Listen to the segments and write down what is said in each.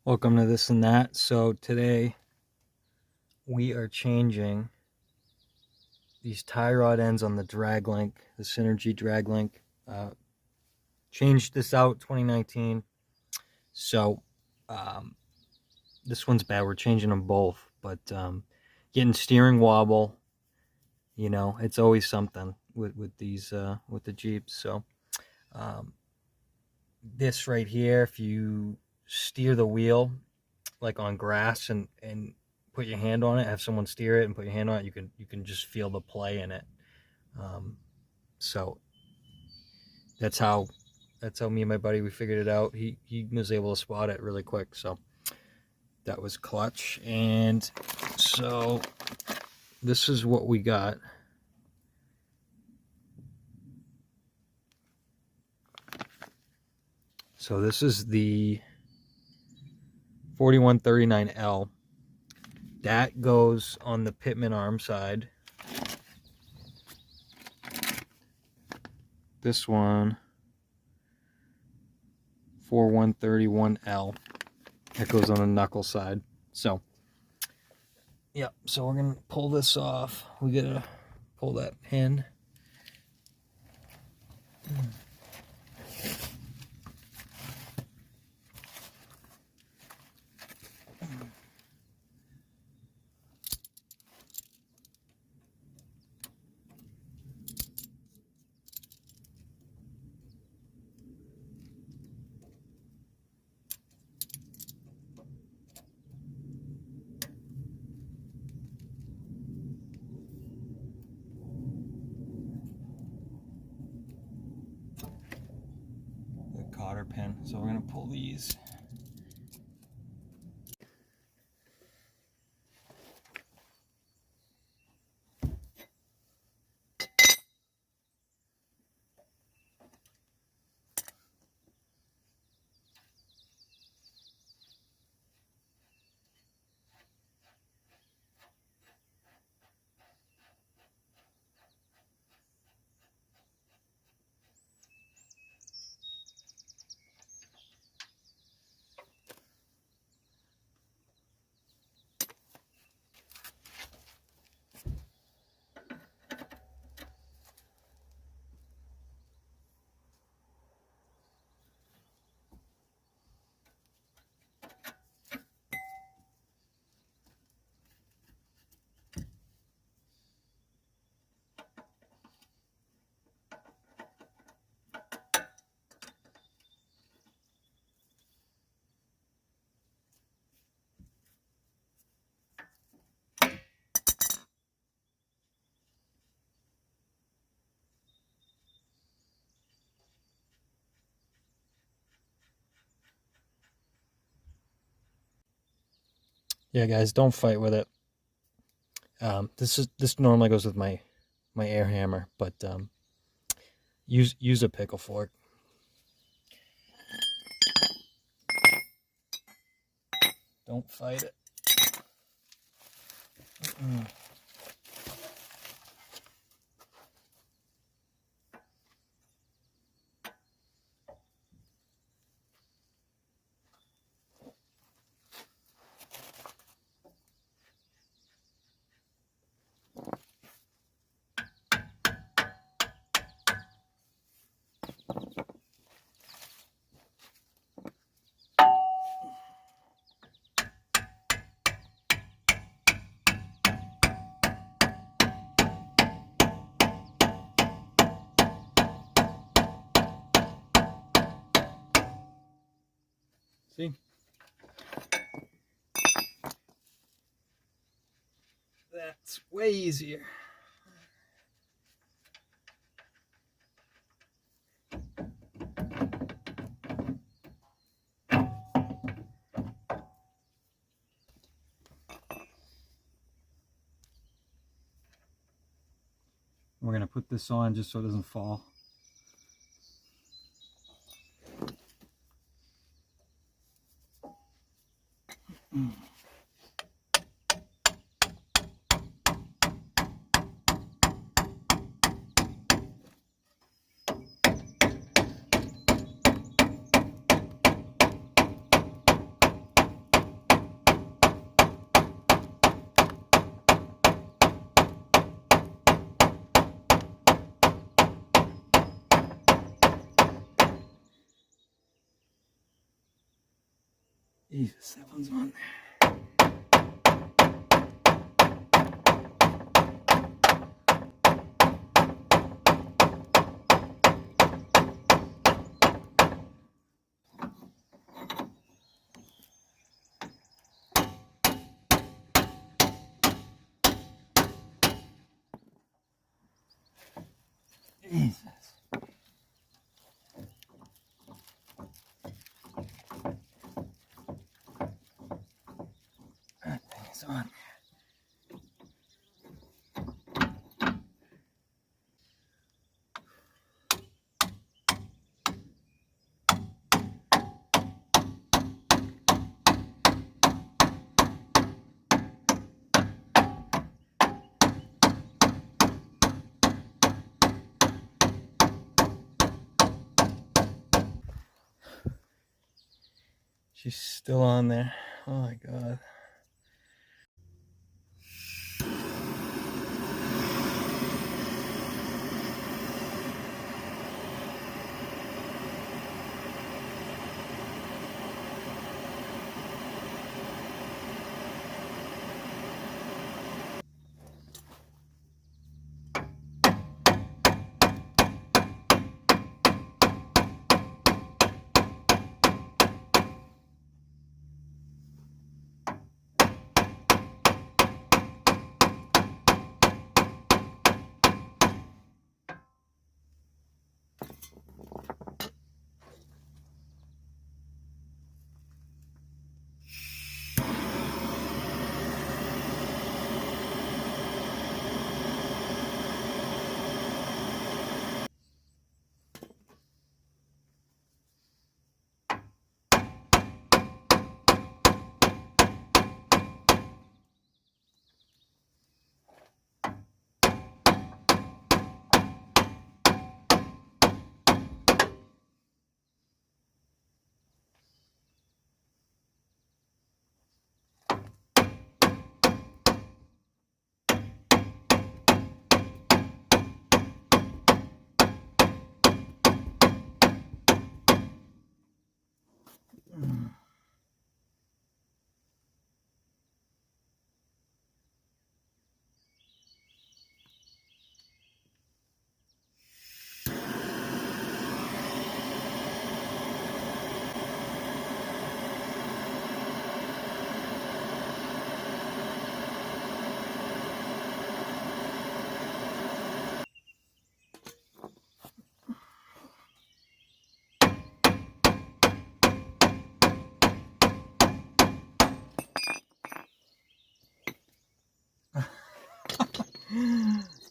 Welcome to This and That. So today we are changing these tie rod ends on the drag link, the Synergy drag link. Changed this out 2019. So this one's bad. We're changing them both, but getting steering wobble, it's always something with these with the Jeeps. So this right here, if you steer the wheel like on grass and put your hand on it, have someone steer it and put your hand on it, you can just feel the play in it. So that's how me and my buddy, we figured it out. He was able to spot it really quick, so that was clutch. And so this is what we got. So this is the 4139L. That goes on the Pitman arm side. This one, 4131L, that goes on the knuckle side. So, yeah, so we're going to pull this off. We got to pull that pin. Cotter pin. So we're going to pull these. Yeah, guys, don't fight with it. This normally goes with my air hammer, but use a pickle fork. Don't fight it. See? That's way easier. We're going to put this on just so it doesn't fall. Jesus, that one's on there. Jesus. That thing is on. She's still on there. Oh my God.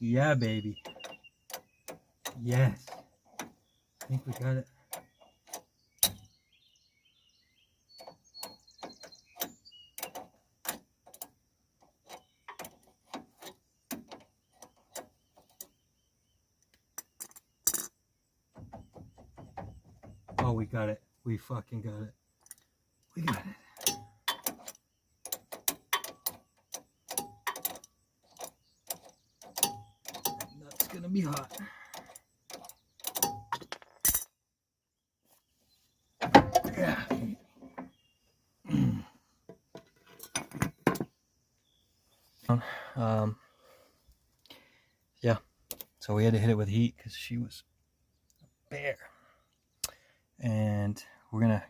Yeah, baby. Yes. I think we got it. Oh, we got it. We fucking got it. We got it. That's gonna be hot. Yeah. Yeah. So we had to hit it with heat because she was a bear. And we're gonna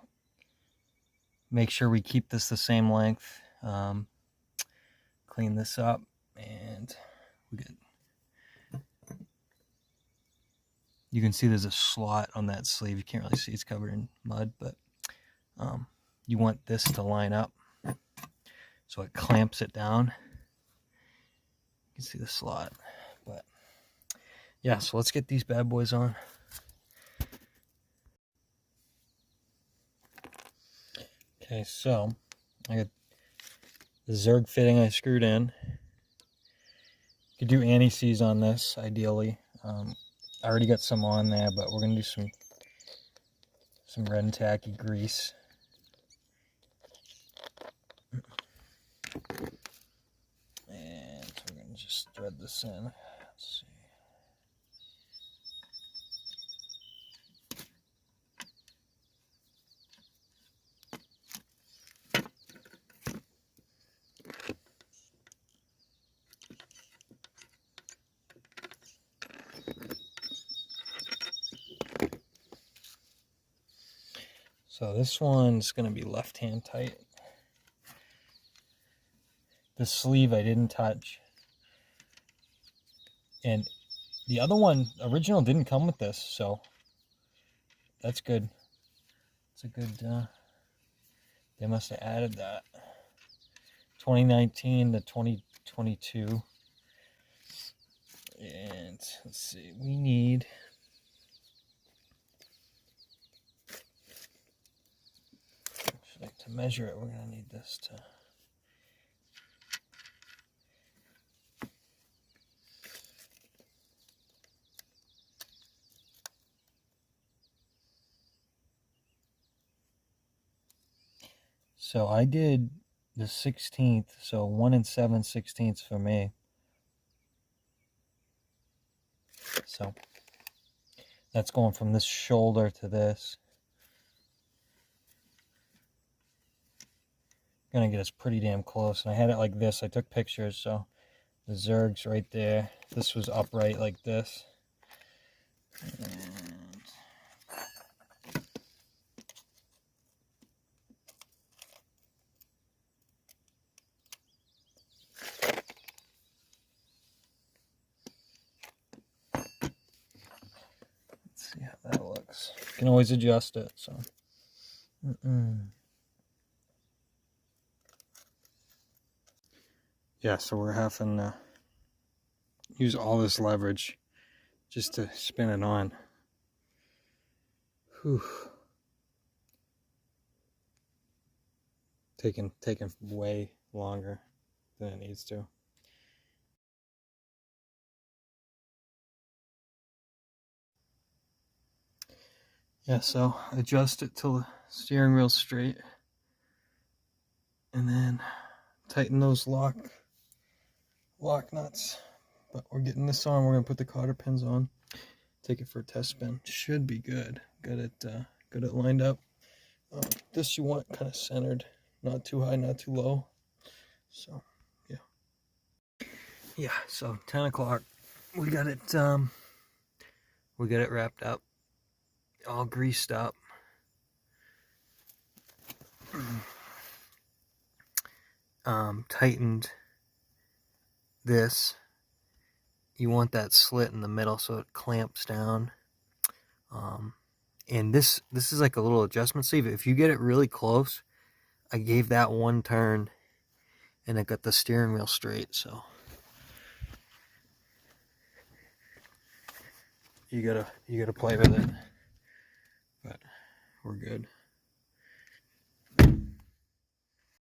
make sure we keep this the same length. Clean this up, and we get. You can see there's a slot on that sleeve. You can't really see, it's covered in mud, but you want this to line up so it clamps it down. You can see the slot, but yeah, so let's get these bad boys on. Okay, so I got the Zerg fitting I screwed in. You could do anti-seize on this, ideally. I already got some on there, but we're gonna do some red and tacky grease. And we're gonna just thread this in. Let's see. So this one's going to be left hand tight. The sleeve I didn't touch. And the other one, original, didn't come with this, so that's good. It's a good, they must have added that. 2019 to 2022. And let's see, we need... Actually, to measure it, we're going to need this to... So I did the 16th, so 1 7/16 for me. So that's going from this shoulder to this. Gonna get us pretty damn close. And I had it like this. I took pictures, so the Zerg's right there. This was upright like this. And see how that looks. You can always adjust it. So, yeah. So we're having to use all this leverage just to spin it on. Whew. Taking way longer than it needs to. Yeah, so adjust it till the steering wheel's straight. And then tighten those lock nuts. But we're getting this on. We're going to put the cotter pins on. Take it for a test spin. Should be good. Got it lined up. This you want kind of centered. Not too high, not too low. So, yeah. Yeah, so 10 o'clock. We got it wrapped up. All greased up. Tightened this. You want that slit in the middle so it clamps down. And this is like a little adjustment sleeve. If you get it really close, I gave that one turn and it got the steering wheel straight. So you gotta play with it, but we're good.